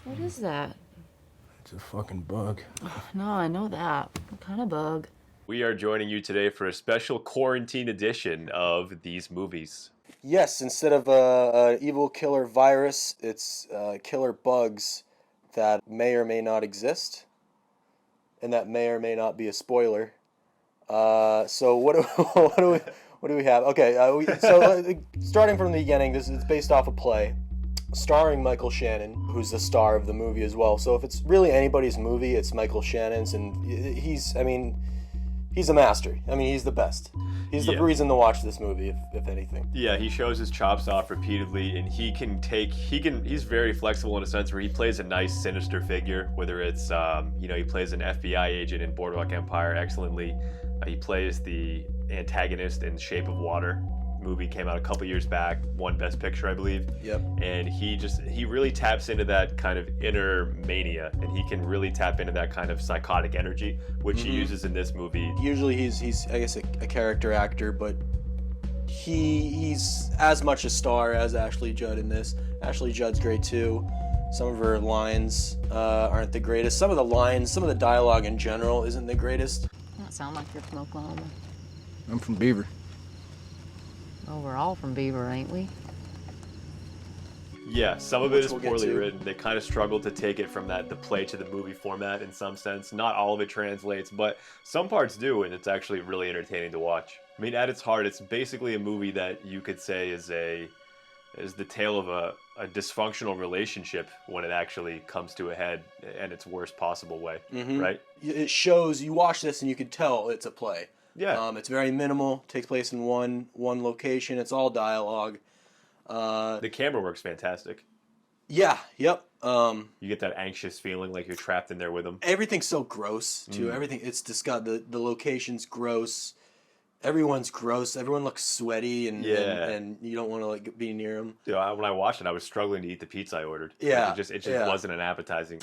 What is that? It's a fucking bug. No, I know that. What kind of bug? We are joining you today for a special quarantine edition of these movies. Yes, instead of a evil killer virus, it's killer bugs that may or may not exist, and that may or may not be a spoiler. So what do what do we have? Okay, starting from the beginning, this is based off a play starring Michael Shannon, who's the star of the movie as well. So if it's really anybody's movie, it's Michael Shannon's, and he's a master. I mean, he's the best. He's the reason to watch this movie, if anything. Yeah, he shows his chops off repeatedly, and he's very flexible in a sense where he plays a nice, sinister figure, whether it's, he plays an FBI agent in Boardwalk Empire excellently. He plays the antagonist in Shape of Water. Movie came out a couple years back, won Best Picture, I believe. Yep. And he really taps into that kind of inner mania, and he can really tap into that kind of psychotic energy, which he uses in this movie. Usually he's I guess a character actor, but he's as much a star as Ashley Judd in this. Ashley Judd's great too. Some of her lines aren't the greatest. Some of the dialogue in general isn't the greatest. That sound like you're from Oklahoma. I'm from Beaver. Oh, we're all from Beaver, ain't we? Yeah, some of it is we'll get poorly to. written. They kind of struggle to take it from the play to the movie format in some sense. Not all of it translates, but some parts do, and it's actually really entertaining to watch. I mean, at its heart, it's basically a movie that you could say is the tale of a dysfunctional relationship when it actually comes to a head in its worst possible way, right? It shows, you watch this and you can tell it's a play. Yeah. It's very minimal, takes place in one location, it's all dialogue. The camera work's fantastic. Yeah, yep. You get that anxious feeling like you're trapped in there with them. Everything's so gross, too. Everything, it's disgusting. The location's gross. Everyone's gross. Everyone looks sweaty, and you don't want to be near them. Yeah, when I watched it, I was struggling to eat the pizza I ordered. Yeah, Like, it just wasn't an appetizing.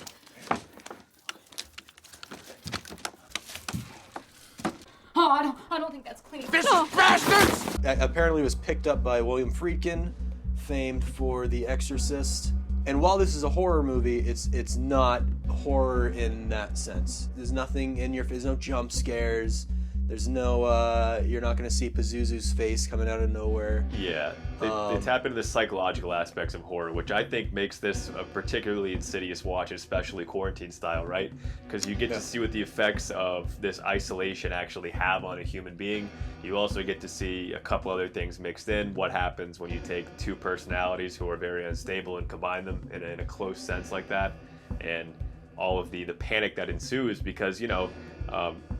Oh, I don't think that's clean. Bastards! Apparently, it was picked up by William Friedkin, famed for The Exorcist. And while this is a horror movie, it's not horror in that sense. There's nothing in there's no jump scares. There's no, you're not going to see Pazuzu's face coming out of nowhere. Yeah, they tap into the psychological aspects of horror, which I think makes this a particularly insidious watch, especially quarantine style, right? Because you get to see what the effects of this isolation actually have on a human being. You also get to see a couple other things mixed in. What happens when you take two personalities who are very unstable and combine them in a close sense like that, and all of the panic that ensues because,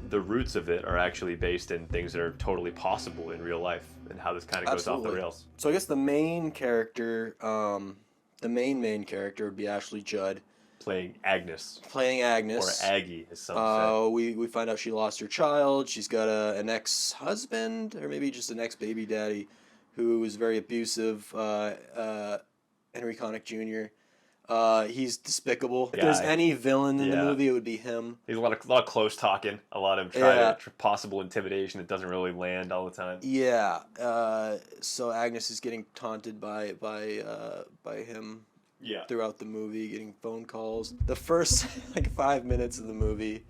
the roots of it are actually based in things that are totally possible in real life, and how this kind of goes off the rails. So I guess the main character, the main character would be Ashley Judd. Playing Agnes. Or Aggie, as some say. We find out she lost her child. She's got an ex-husband, or maybe just an ex-baby daddy, who is very abusive, Henry Connick Jr., he's despicable. If there's any villain in the movie, it would be him. He's a lot of close talking, a lot of possible intimidation that doesn't really land all the time. Yeah. So Agnes is getting taunted by him. Yeah. Throughout the movie, getting phone calls. The first 5 minutes of the movie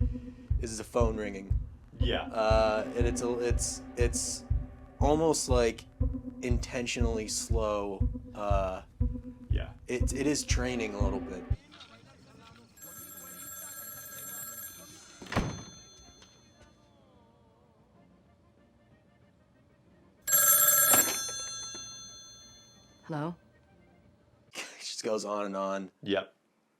is the phone ringing. Yeah. And it's almost like intentionally slow. Yeah. It is training a little bit. Hello? It just goes on and on. Yep.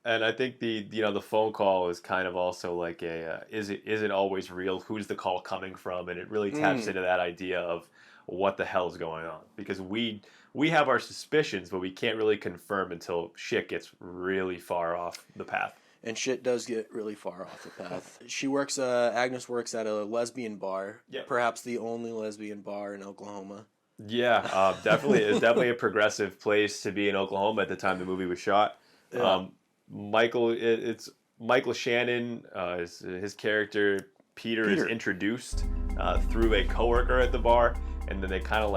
And I think the phone call is kind of also like is it always real? Who's the call coming from? And it really taps into that idea of what the hell is going on, because we have our suspicions, but we can't really confirm until shit gets really far off the path. And shit does get really far off the path. Agnes works at a lesbian bar, perhaps the only lesbian bar in Oklahoma. Yeah, definitely. It's definitely a progressive place to be in Oklahoma at the time the movie was shot. Yeah. It's Michael Shannon. His character Peter is introduced through a coworker at the bar, and then they kind of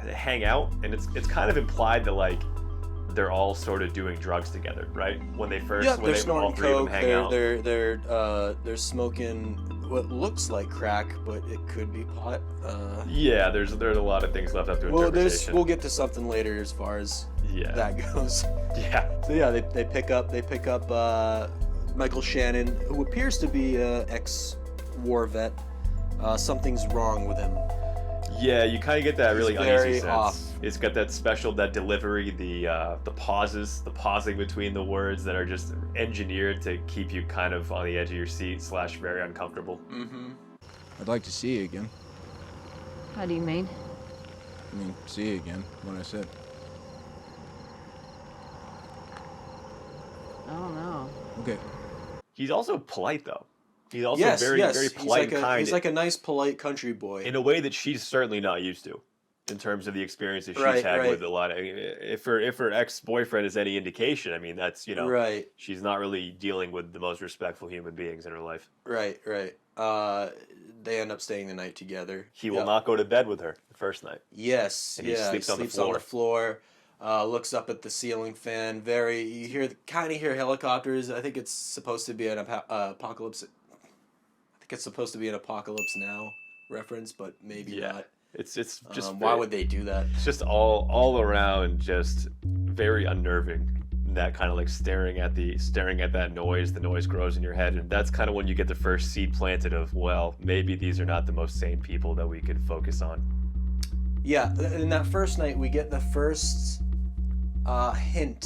hang out, and it's kind of implied that they're all sort of doing drugs together, right? When they first, Yeah, when they're they all snorting three of them coke. hang out. They're smoking what looks like crack, but it could be pot. Yeah, there's a lot of things left up to Well, interpretation. we'll get to something later as far as that goes. Yeah. So yeah, they pick up Michael Shannon, who appears to be an ex-war vet. Something's wrong with him. Yeah, you kind of get that really He's uneasy very sense. off. It's got that delivery, the pauses, the pausing between the words that are just engineered to keep you kind of on the edge of your seat / very uncomfortable. Mm-hmm. I'd like to see you again. How do you mean? I mean, see you again, what I said. I don't know. Okay. He's also polite, though. He's also Yes, very polite and kind. He's like a nice, polite country boy. In a way that she's certainly not used to, in terms of the experiences she's had with a lot of. If her ex-boyfriend is any indication, I mean, that's Right. She's not really dealing with the most respectful human beings in her life. Right. They end up staying the night together. He will not go to bed with her the first night. Yes. And he sleeps on the on the floor. Looks up at the ceiling fan. You hear helicopters. I think it's supposed to be an apocalypse. I think it's supposed to be an Apocalypse Now reference, but maybe not. It's just why would they do that? It's just all around just very unnerving. That kind of like staring at that noise. The noise grows in your head, and that's kind of when you get the first seed planted of, well, maybe these are not the most sane people that we could focus on. Yeah, in that first night, we get the first hint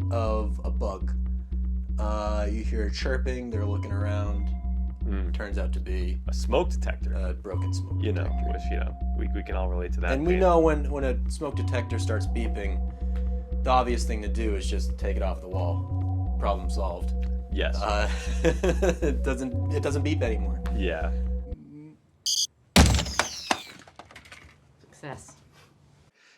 of a bug. You hear chirping. They're looking around. Turns out to be a smoke detector. A broken smoke detector. Which we can all relate to that. And we know when a smoke detector starts beeping, the obvious thing to do is just take it off the wall. Problem solved. Yes. It doesn't beep anymore. Yeah. Success.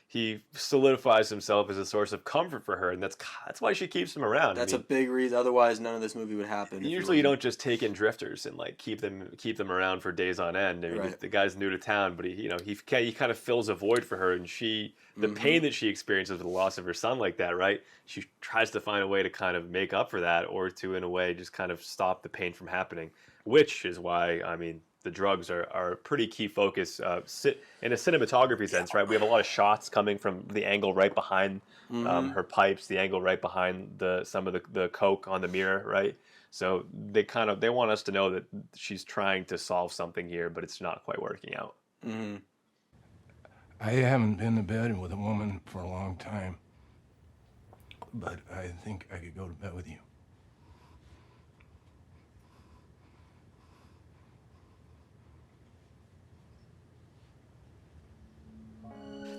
He solidifies himself as a source of comfort for her, and that's why she keeps him around. That's a big reason. Otherwise, none of this movie would happen. Usually, you don't just take in drifters and like keep them around for days on end. I mean, the guy's new to town, but he kind of fills a void for her, and the pain that she experiences with the loss of her son, like that, right? She tries to find a way to kind of make up for that, or to, in a way, just kind of stop the pain from happening. Which is why, I mean, the drugs are a pretty key focus in a cinematography sense, right? We have a lot of shots coming from the angle right behind her pipes, the angle right behind some of the coke on the mirror, right? So they want us to know that she's trying to solve something here, but it's not quite working out. Mm-hmm. I haven't been to bed with a woman for a long time, but I think I could go to bed with you.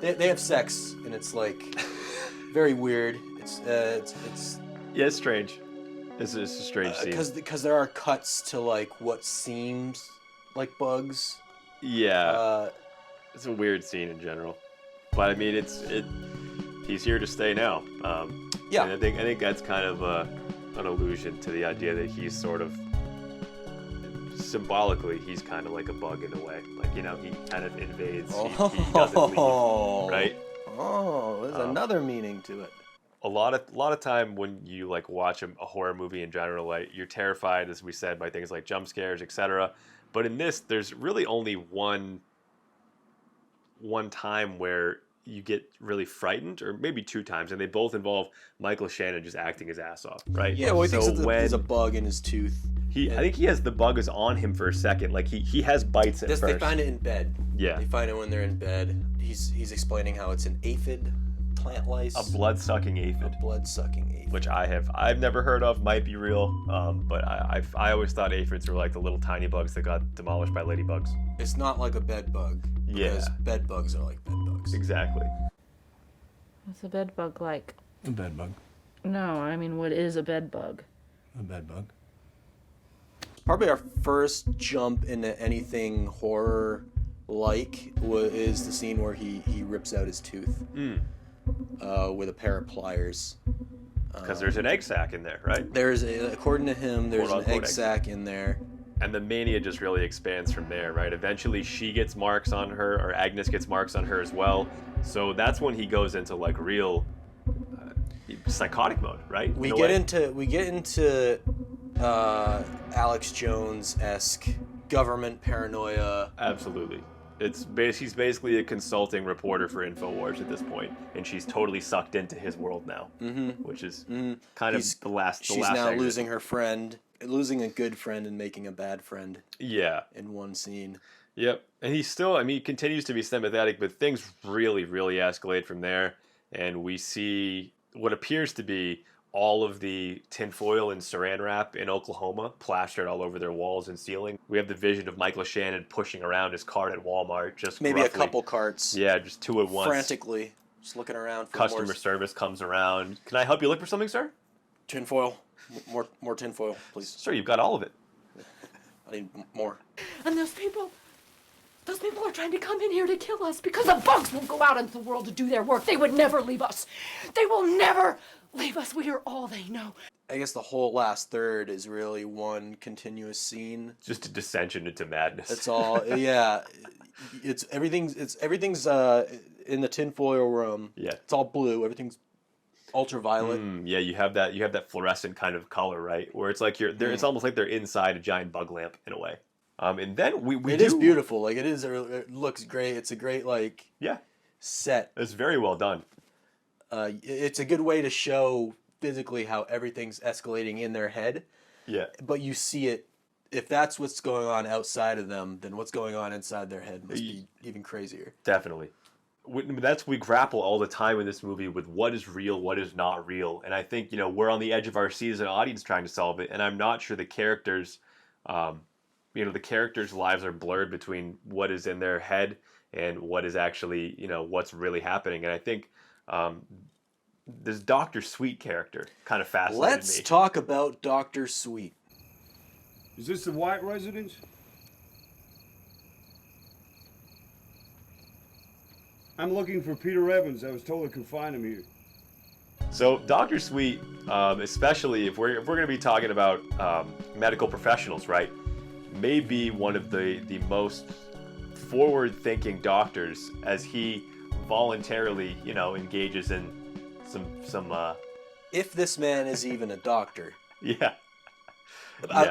They have sex, and it's like very weird. It's yeah, it's strange. It's a strange scene because there are cuts to like what seems like bugs. Yeah, it's a weird scene in general, but I mean, he's here to stay now. Yeah, and I think that's kind of an allusion to the idea that he's sort of symbolically, he's kind of like a bug in a way. Like, he kind of invades. He doesn't leave, right? Oh, there's another meaning to it. A lot of time when you like watch a horror movie in general, like you're terrified, as we said, by things like jump scares, etc. But in this, there's really only one time where you get really frightened, or maybe two times, and they both involve Michael Shannon just acting his ass off, right? Yeah, well, he thinks there's a bug in his tooth. I think he has the bug is on him for a second. Like he has bites at first. They find it in bed. Yeah. They find it when they're in bed. He's explaining how it's an aphid, plant lice. A blood-sucking aphid. A blood-sucking aphid. Which I've never heard of. Might be real. But I always thought aphids were like the little tiny bugs that got demolished by ladybugs. It's not like a bed bug. Because bed bugs are like bed bugs. Exactly. What's a bed bug like? A bed bug. No, I mean, what is a bed bug? A bed bug. Probably our first jump into anything horror-like is the scene where he rips out his tooth with a pair of pliers. Because there's an egg sac in there, right? According to him, there's an egg sac in there. And the mania just really expands from there, right? Eventually she gets marks on her, or Agnes gets marks on her as well. So that's when he goes into like real... psychotic mode, right? We get into Alex Jones-esque government paranoia. Absolutely. She's basically a consulting reporter for InfoWars at this point, and she's totally sucked into his world now, which is kind of the last. She's now losing her friend, losing a good friend, and making a bad friend. Yeah. In one scene. Yep, and he continues to be sympathetic, but things really, really escalate from there, and we see what appears to be all of the tinfoil and saran wrap in Oklahoma plastered all over their walls and ceiling. We have the vision of Michael Shannon pushing around his cart at Walmart, just maybe roughly, a couple carts. Yeah, just two at once. Frantically, just looking around for Customer service comes around. Can I help you look for something, sir? Tinfoil. More tinfoil, please. Sir, you've got all of it. I need more. And those people are trying to come in here to kill us because the bugs won't go out into the world to do their work. They would never leave us. They will never leave us. We are all they know. I guess the whole last third is really one continuous scene. Just a dissension into madness. That's all. Yeah, everything's in the tinfoil room. Yeah, it's all blue. Everything's ultraviolet. Yeah, you have that fluorescent kind of color, right? Where it's like it's almost like they're inside a giant bug lamp in a way. And then it is beautiful. Like it looks great. It's a great set. It's very well done. It's a good way to show physically how everything's escalating in their head. Yeah. But you see it. If that's what's going on outside of them, then what's going on inside their head must be even crazier. Definitely. We grapple all the time in this movie with what is real, what is not real, and I think we're on the edge of our seat as an audience trying to solve it, and I'm not sure the characters. The characters' lives are blurred between what is in their head and what is actually, what's really happening. And I think this Dr. Sweet character kind of fascinated me. Let's talk about Dr. Sweet. Is this the White residence? I'm looking for Peter Evans. I was told I could find him here. So Dr. Sweet, especially if we're going to be talking about medical professionals, right? May be one of the most forward-thinking doctors as he voluntarily, engages in some. If this man is even a doctor. Yeah.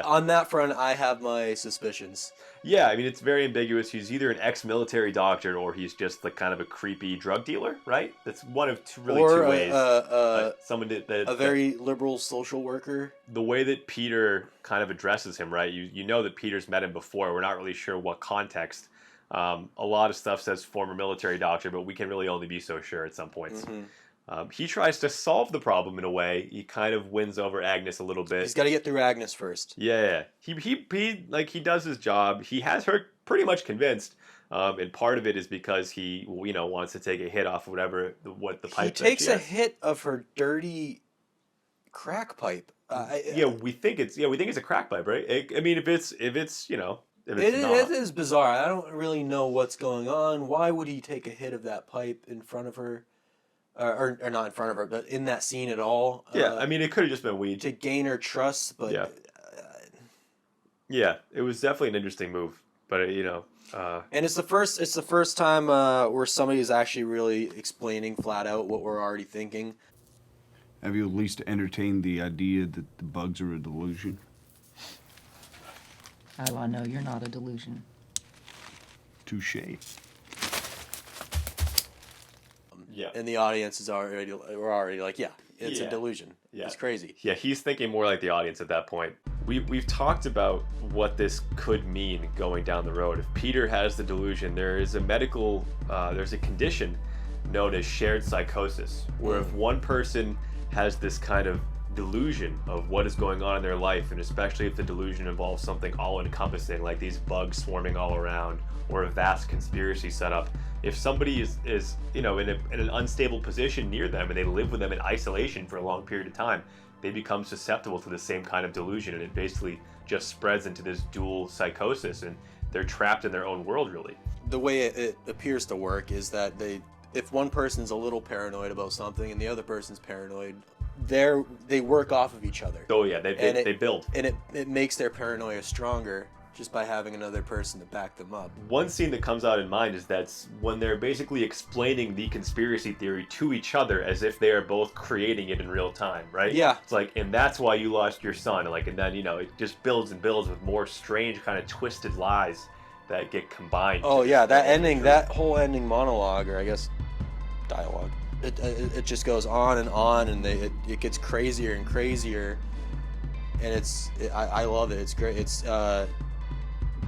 On that front, I have my suspicions. Yeah, I mean, it's very ambiguous. He's either an ex-military doctor or he's just like kind of a creepy drug dealer, right? That's one of two ways. Someone a very liberal social worker. The way that Peter kind of addresses him, right? You know that Peter's met him before. We're not really sure what context. A lot of stuff says former military doctor, but we can really only be so sure at some points. Mm-hmm. He tries to solve the problem in a way. He kind of wins over Agnes a little bit. He's got to get through Agnes first. Yeah. He does his job. He has her pretty much convinced. And part of it is because he, wants to take a hit off what the pipe. He takes a hit of her dirty crack pipe. We think it's a crack pipe, right? If it's it is bizarre. I don't really know what's going on. Why would he take a hit of that pipe in front of her? Or not in front of her, but in that scene at all. Yeah, it could have just been weed. To gain her trust, but... Yeah. It was definitely an interesting move, but, And it's the first time where somebody is actually really explaining flat out what we're already thinking. Have you at least entertained the idea that the bugs are a delusion? How do I know you're not a delusion? Touché. Yeah. And the audience is already like, it's a delusion. Yeah. It's crazy. Yeah, he's thinking more like the audience at that point. We've talked about what this could mean going down the road. If Peter has the delusion, there is there's a condition known as shared psychosis, where if one person has this kind of delusion of what is going on in their life, and especially if the delusion involves something all-encompassing, like these bugs swarming all around, or a vast conspiracy setup, if somebody is in an unstable position near them and they live with them in isolation for a long period of time, they become susceptible to the same kind of delusion, and it basically just spreads into this dual psychosis, and they're trapped in their own world, really. The way it appears to work is that if one person's a little paranoid about something and the other person's paranoid, they work off of each other. Oh yeah, they build. And it makes their paranoia stronger. just by having another person to back them up. One scene that comes out in mind is that's when they're basically explaining the conspiracy theory to each other as if they are both creating it in real time, right? Yeah. It's like, and that's why you lost your son. And then, it just builds and builds with more strange kind of twisted lies that get combined. Oh yeah, that whole ending monologue, or I guess dialogue, it just goes on, and it gets crazier and crazier, and I love it. It's great.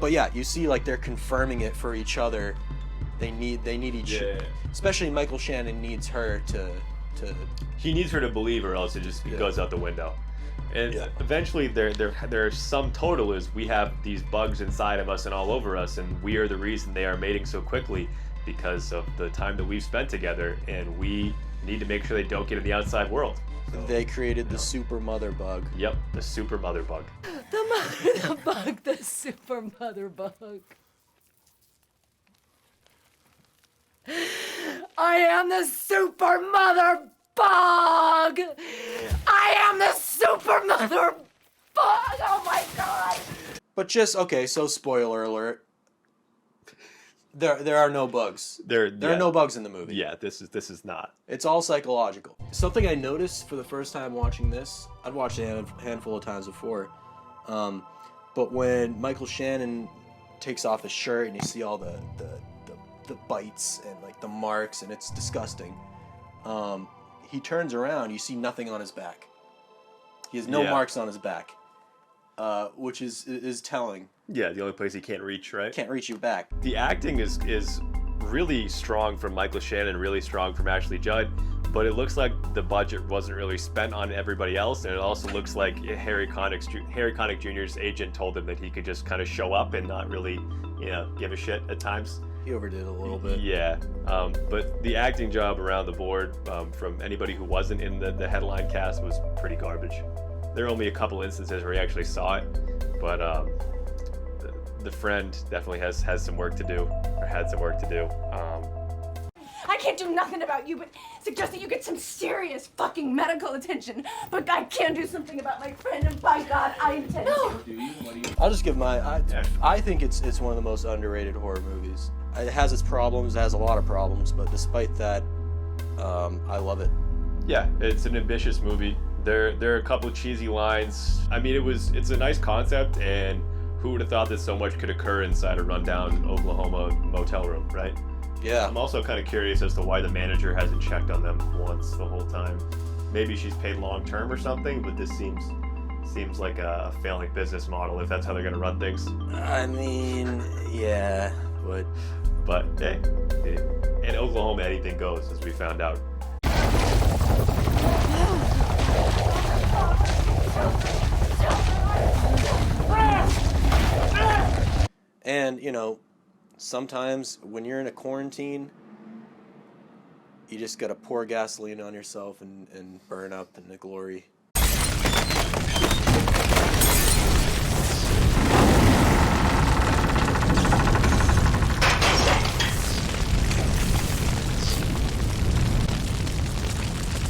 But yeah, you see, like, they're confirming it for each other. They need each other. Especially Michael Shannon needs her to. He needs her to believe, or else it just goes out the window. And eventually, their sum total is we have these bugs inside of us and all over us, and we are the reason they are mating so quickly because of the time that we've spent together, and we need to make sure they don't get in the outside world. They created the super mother bug. Yep, the super mother bug. The bug, the super mother bug. I am the super mother bug. I am the super mother bug. Oh my god. But just okay, so spoiler alert. There are no bugs. There are no bugs in the movie. Yeah, this is not. It's all psychological. Something I noticed for the first time watching this, I'd watched it a handful of times before, but when Michael Shannon takes off his shirt and you see all the bites and like the marks, and it's disgusting. He turns around, you see nothing on his back. He has no marks on his back, which is telling. Yeah, the only place he can't reach, right? Can't reach you back. The acting is really strong from Michael Shannon, really strong from Ashley Judd, but it looks like the budget wasn't really spent on everybody else, and it also looks like Harry Connick Jr.'s agent told him that he could just kind of show up and not really, give a shit at times. He overdid a little bit. Yeah, but the acting job around the board from anybody who wasn't in the headline cast was pretty garbage. There are only a couple instances where he actually saw it, but the friend definitely has some work to do, or had some work to do. I can't do nothing about you, but suggest that you get some serious fucking medical attention. But I can do something about my friend, and by God, I intend to. I'll just give I think it's one of the most underrated horror movies. It has its problems, it has a lot of problems, but despite that, I love it. Yeah, it's an ambitious movie. There are a couple of cheesy lines. I mean, it's a nice concept, and who would have thought that so much could occur inside a rundown Oklahoma motel room, right? Yeah. I'm also kind of curious as to why the manager hasn't checked on them once the whole time. Maybe she's paid long term or something, but this seems like a failing business model if that's how they're gonna run things. I mean, yeah, but hey, in Oklahoma anything goes, as we found out. And sometimes when you're in a quarantine, you just gotta pour gasoline on yourself and burn out the glory.